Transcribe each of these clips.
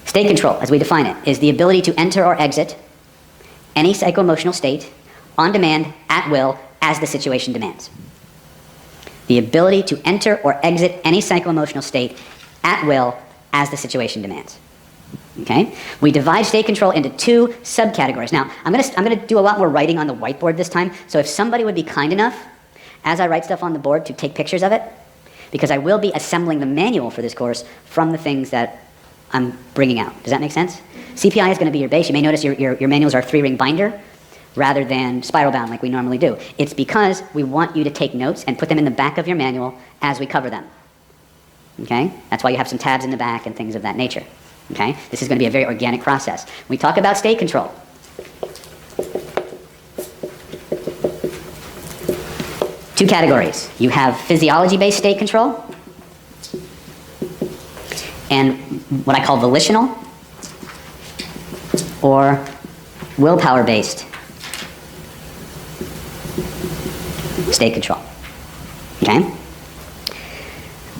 State control, as we define it, is the ability to enter or exit any psycho-emotional state on demand, at will, as the situation demands. The ability to enter or exit any psycho-emotional state at will as the situation demands. Okay? We divide state control into two subcategories. Now, I'm gonna do a lot more writing on the whiteboard this time, so if somebody would be kind enough, as I write stuff on the board, to take pictures of it, because I will be assembling the manual for this course from the things that I'm bringing out. Does that make sense? CPI is going to be your base. You may notice your manuals are 3-ring binder rather than spiral bound like we normally do. It's because we want you to take notes and put them in the back of your manual as we cover them. Okay? That's why you have some tabs in the back and things of that nature. Okay? This is going to be a very organic process. We talk about state control. Two categories. You have physiology-based state control and what I call volitional or willpower-based state control. Okay?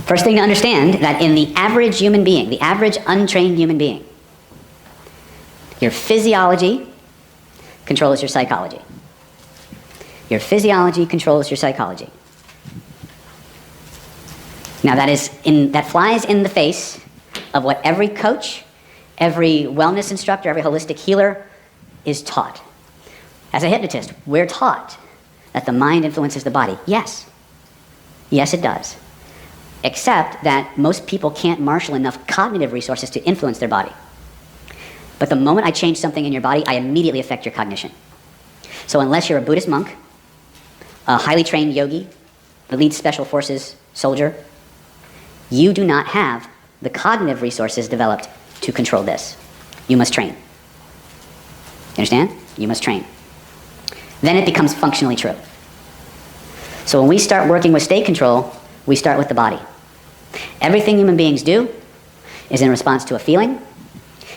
First thing to understand that in the average human being, the average untrained human being, your physiology controls your psychology. Your physiology controls your psychology. Now that flies in the face of what every coach, every wellness instructor, every holistic healer is taught. As a hypnotist, we're taught that the mind influences the body. Yes. Yes, it does. Except that most people can't marshal enough cognitive resources to influence their body. But the moment I change something in your body, I immediately affect your cognition. So unless you're a Buddhist monk, a highly trained yogi, elite special forces soldier, you do not have the cognitive resources developed to control this. You must train. You understand? You must train. Then it becomes functionally true. So when we start working with state control, we start with the body. Everything human beings do is in response to a feeling.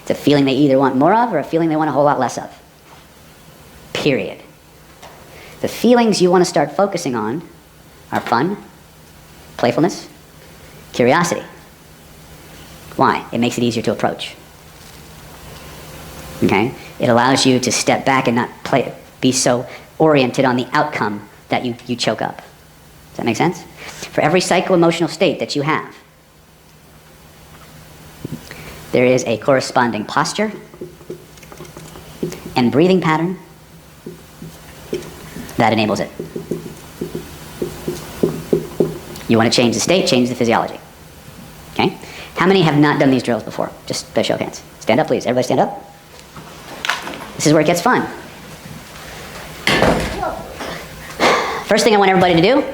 It's a feeling they either want more of or a feeling they want a whole lot less of. Period. The feelings you want to start focusing on are fun, playfulness, curiosity. Why? It makes it easier to approach. Okay? It allows you to step back and not be so oriented on the outcome that you choke up. Does that make sense? For every psycho-emotional state that you have, there is a corresponding posture and breathing pattern that enables it. You want to change the state, change the physiology. Okay? How many have not done these drills before? Just by show of hands. Stand up, please. Everybody stand up. This is where it gets fun. First thing I want everybody to do,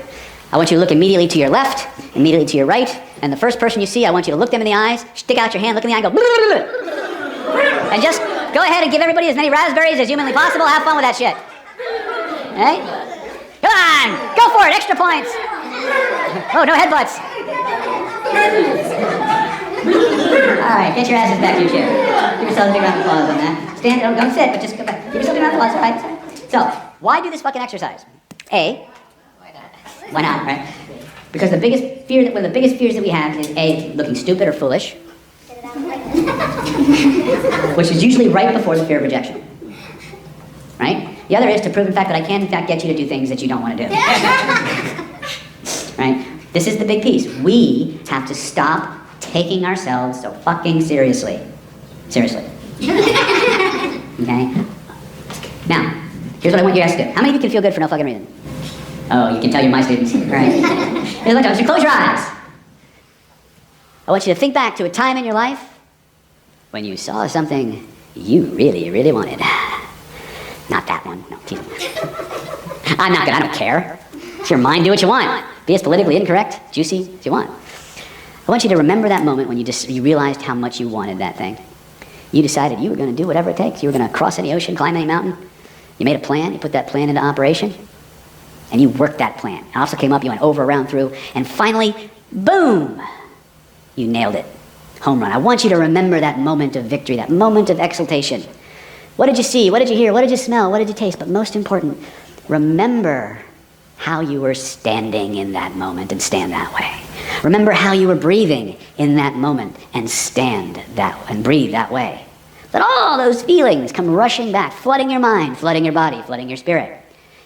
I want you to look immediately to your left, immediately to your right, and the first person you see, I want you to look them in the eyes, stick out your hand, look in the eye, and go, blah, blah, blah. And just go ahead and give everybody as many raspberries as humanly possible. Have fun with that shit. Hey? Come on! Go for it! Extra points! Oh, no headbutts! Alright, get your asses back to your chair. Give yourself a big round of applause on that. Stand, don't sit, but just go back. Give yourself a big round of applause, alright? So, why do this fucking exercise? A, why not, right? Because one of the biggest fears that we have is A, looking stupid or foolish, which is usually right before the fear of rejection. Right? The other is to prove in fact that I can in fact get you to do things that you don't want to do. Right? This is the big piece. We have to stop taking ourselves so fucking seriously. Seriously. Okay? Now, here's what I want you guys to do. How many of you can feel good for no fucking reason? Oh, you can tell you're my students. Right. Here's what I want you to close your eyes. I want you to think back to a time in your life when you saw something you really, really wanted. Not that one. No, I don't care. It's your mind, do what you want. Be as politically incorrect, juicy as you want. I want you to remember that moment when you realized how much you wanted that thing. You decided you were going to do whatever it takes. You were going to cross any ocean, climb any mountain. You made a plan, you put that plan into operation, and you worked that plan. It also came up, you went over, around, through, and finally, boom, you nailed it. Home run. I want you to remember that moment of victory, that moment of exultation. What did you see? What did you hear? What did you smell? What did you taste? But most important, remember how you were standing in that moment and stand that way. Remember how you were breathing in that moment and stand that and breathe that way. Let all those feelings come rushing back, flooding your mind, flooding your body, flooding your spirit.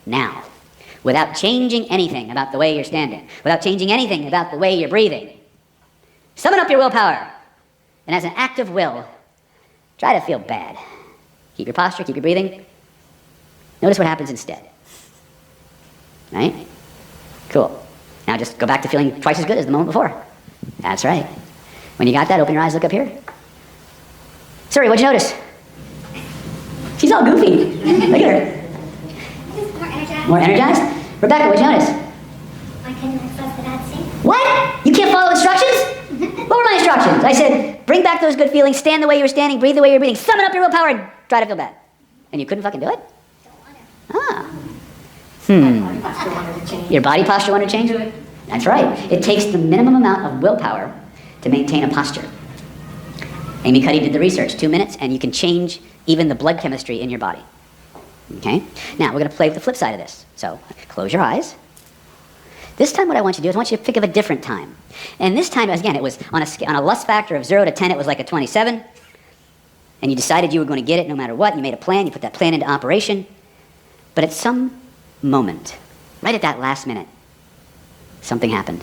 Now, without changing anything about the way you're standing, without changing anything about the way you're breathing, summon up your willpower. And as an act of will, try to feel bad. Keep your posture, keep your breathing. Notice what happens instead. Right? Cool. Now just go back to feeling twice as good as the moment before. That's right. When you got that, open your eyes, look up here. Sorry, what'd you notice? She's all goofy. Look at her. More energized. More energized? Rebecca, what'd you notice? I couldn't access the bad state. What? You can't follow instructions? What were my instructions? I said, bring back those good feelings, stand the way you were standing, breathe the way you're breathing, summon up your willpower, and try to feel bad. And you couldn't fucking do it? Your body posture wanted to change? That's right. It takes the minimum amount of willpower to maintain a posture. Amy Cuddy did the research, 2 minutes, and you can change even the blood chemistry in your body. Okay? Now, we're going to play with the flip side of this. So, close your eyes. This time what I want you to do is I want you to think of a different time. And this time, again, it was on a lust factor of 0 to 10, it was like a 27. And you decided you were going to get it no matter what. You made a plan. You put that plan into operation. But at some moment, right at that last minute, something happened.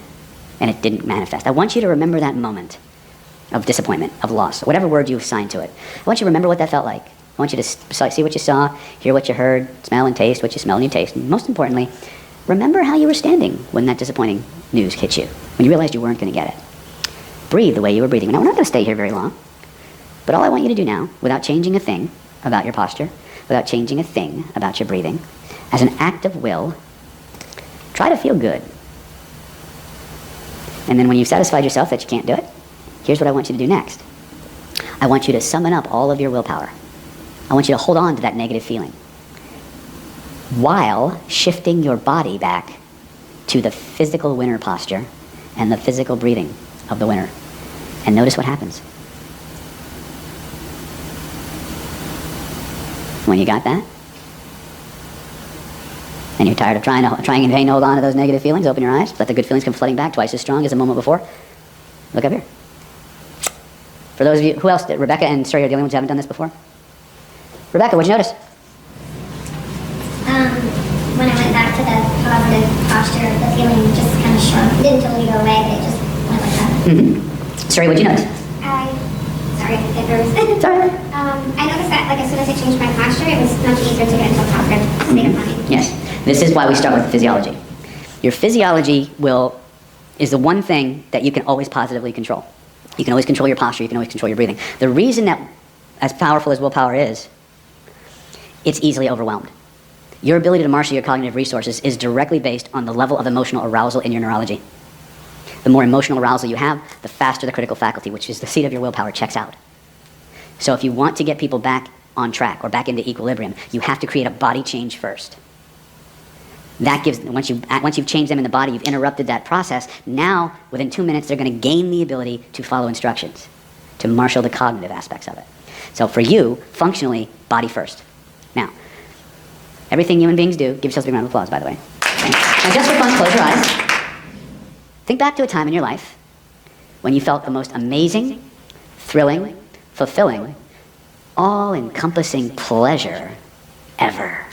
And it didn't manifest. I want you to remember that moment of disappointment, of loss, whatever word you assign to it. I want you to remember what that felt like. I want you to see what you saw, hear what you heard, smell and taste what you smell and you taste. And most importantly, remember how you were standing when that disappointing news hit you, when you realized you weren't going to get it. Breathe the way you were breathing. Now, we're not going to stay here very long, but all I want you to do now, without changing a thing about your posture, without changing a thing about your breathing, as an act of will, try to feel good. And then when you've satisfied yourself that you can't do it, here's what I want you to do next. I want you to summon up all of your willpower. I want you to hold on to that negative feeling while shifting your body back to the physical winner posture and the physical breathing of the winner. And notice what happens. When you got that, and you're tired of trying in vain to hold on to those negative feelings, open your eyes, let the good feelings come flooding back twice as strong as the moment before. Look up here. For those of you, who else did? Rebecca and Suri are the only ones who haven't done this before? Rebecca, what'd you notice? When I went back to the positive posture, the feeling just kind of shrunk. It didn't totally go away, but it just went like that. Suri, what'd you notice? Sorry, I get nervous. It's all right. I noticed that like as soon as I changed my posture, it was much easier to get into a positive state of mind. Yes. This is why we start with physiology. Your physiology is the one thing that you can always positively control. You can always control your posture, you can always control your breathing. The reason that, as powerful as willpower is, it's easily overwhelmed. Your ability to marshal your cognitive resources is directly based on the level of emotional arousal in your neurology. The more emotional arousal you have, the faster the critical faculty, which is the seat of your willpower, checks out. So if you want to get people back on track or back into equilibrium, you have to create a body change first. That gives, once you've changed them in the body, you've interrupted that process. Now, within 2 minutes, they're going to gain the ability to follow instructions, to marshal the cognitive aspects of it. So for you, functionally, body first. Now, everything human beings do, give yourselves a big round of applause, by the way. Okay. Now, just for fun, close your eyes. Think back to a time in your life when you felt the most amazing, thrilling, fulfilling, all-encompassing pleasure ever.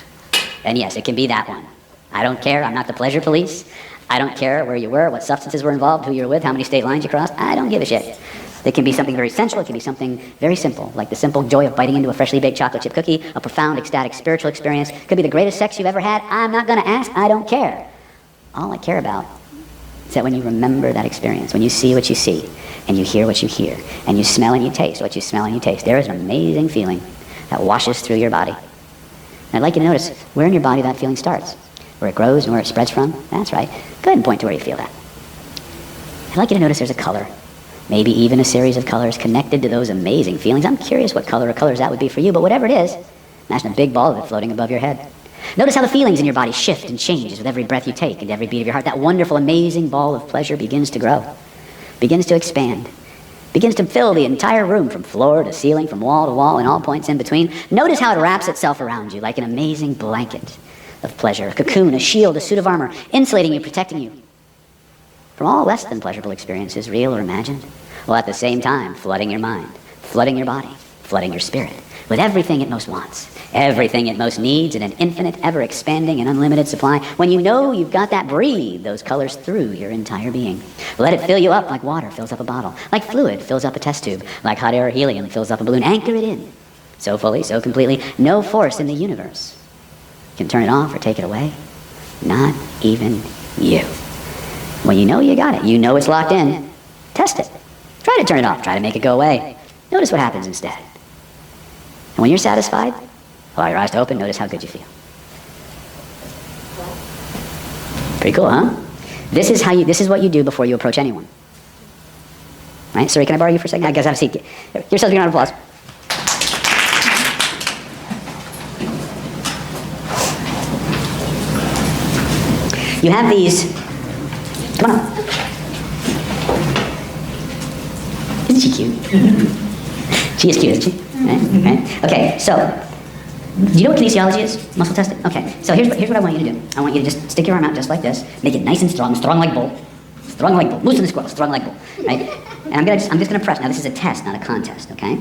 And yes, it can be that one. I don't care. I'm not the pleasure police. I don't care where you were, what substances were involved, who you were with, how many state lines you crossed. I don't give a shit. It can be something very sensual. It can be something very simple, like the simple joy of biting into a freshly baked chocolate chip cookie, a profound, ecstatic, spiritual experience. It could be the greatest sex you've ever had. I'm not going to ask. I don't care. All I care about is that when you remember that experience, when you see what you see, and you hear what you hear, and you smell and you taste what you smell and you taste, there is an amazing feeling that washes through your body. And I'd like you to notice where in your body that feeling starts, where it grows and where it spreads from. That's right. Go ahead and point to where you feel that. I'd like you to notice there's a color, maybe even a series of colors connected to those amazing feelings. I'm curious what color or colors that would be for you, but whatever it is, imagine a big ball of it floating above your head. Notice how the feelings in your body shift and changes with every breath you take and every beat of your heart. That wonderful, amazing ball of pleasure begins to grow, begins to expand, begins to fill the entire room from floor to ceiling, from wall to wall, and all points in between. Notice how it wraps itself around you like an amazing blanket of pleasure, a cocoon, a shield, a suit of armor, insulating you, protecting you. from all less than pleasurable experiences, real or imagined, while at the same time flooding your mind, flooding your body, flooding your spirit with everything it most wants, everything it most needs in an infinite, ever-expanding and unlimited supply. When you know you've got that, breathe those colors through your entire being. Let it fill you up like water fills up a bottle, like fluid fills up a test tube, like hot air or helium fills up a balloon. Anchor it in so fully, so completely, no force in the universe can turn it off or take it away, not even you. When you know you got it, you know it's locked in, test it. Try to turn it off, try to make it go away. Notice what happens instead. And when you're satisfied, allow your eyes to open, notice how good you feel. Pretty cool, huh? This is what you do before you approach anyone. Right? Sorry, can I borrow you for a second? I guess I have a seat. Give yourselves a round of applause. You have these. Come on up. Isn't she cute? She is cute, isn't she? Right? Okay, so, do you know what kinesiology is? Muscle testing? Okay, so here's what I want you to do. I want you to just stick your arm out just like this, make it nice and strong like bull. Strong like bull. Loosen the squirrel, strong like bull. Right? And I'm just gonna press. Now this is a test, not a contest, okay?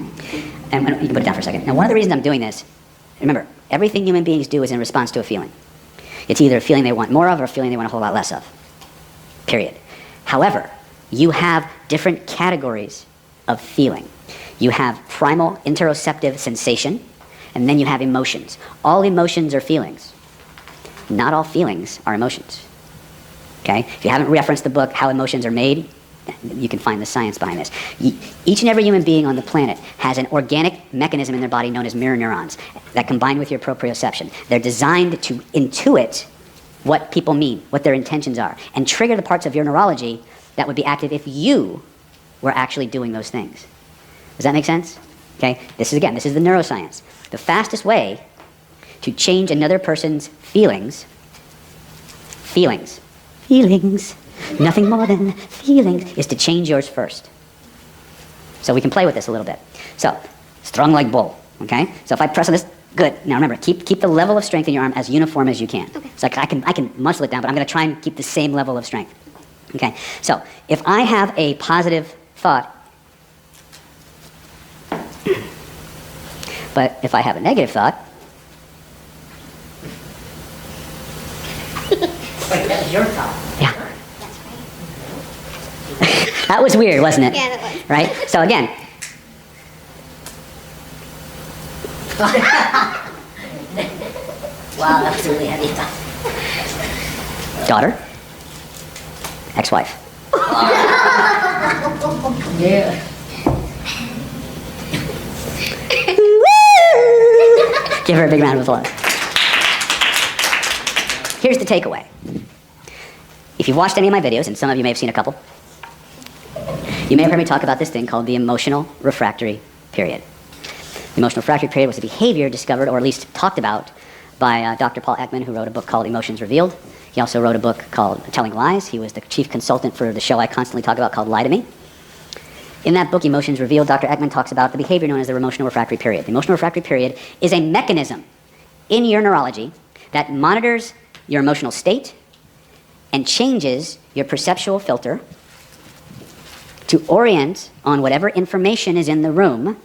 And you can put it down for a second. Now one of the reasons I'm doing this, remember, everything human beings do is in response to a feeling. It's either a feeling they want more of or a feeling they want a whole lot less of. Period. However, you have different categories of feeling. You have primal interoceptive sensation, and then you have emotions. All emotions are feelings. Not all feelings are emotions. Okay? If you haven't referenced the book, How Emotions Are Made, you can find the science behind this. Each and every human being on the planet has an organic mechanism in their body known as mirror neurons that combine with your proprioception. They're designed to intuit what people mean, what their intentions are, and trigger the parts of your neurology that would be active if you were actually doing those things. Does that make sense? Okay, this is the neuroscience. The fastest way to change another person's feelings, nothing more than feelings, is to change yours first. So we can play with this a little bit. So, strong like bull, okay? So if I press on this, good. Now remember, keep the level of strength in your arm as uniform as you can. Okay. So I can muscle it down, but I'm gonna try and keep the same level of strength. Okay, so if I have a positive thought, but if I have a negative thought, wait, that was your thought. Yeah. That's right. That was weird, wasn't it? Yeah, that was. Right? So again. Wow, that was a really heavy thought. Daughter. Ex-wife. Yeah. Give her a big round of applause. Here's the takeaway. If you've watched any of my videos, and some of you may have seen a couple, you may have heard me talk about this thing called the emotional refractory period. The emotional refractory period was a behavior discovered, or at least talked about, by Dr. Paul Ekman, who wrote a book called Emotions Revealed. He also wrote a book called Telling Lies. He was the chief consultant for the show I constantly talk about called Lie to Me. In that book, Emotions Revealed, Dr. Ekman talks about the behavior known as the emotional refractory period. The emotional refractory period is a mechanism in your neurology that monitors your emotional state and changes your perceptual filter to orient on whatever information is in the room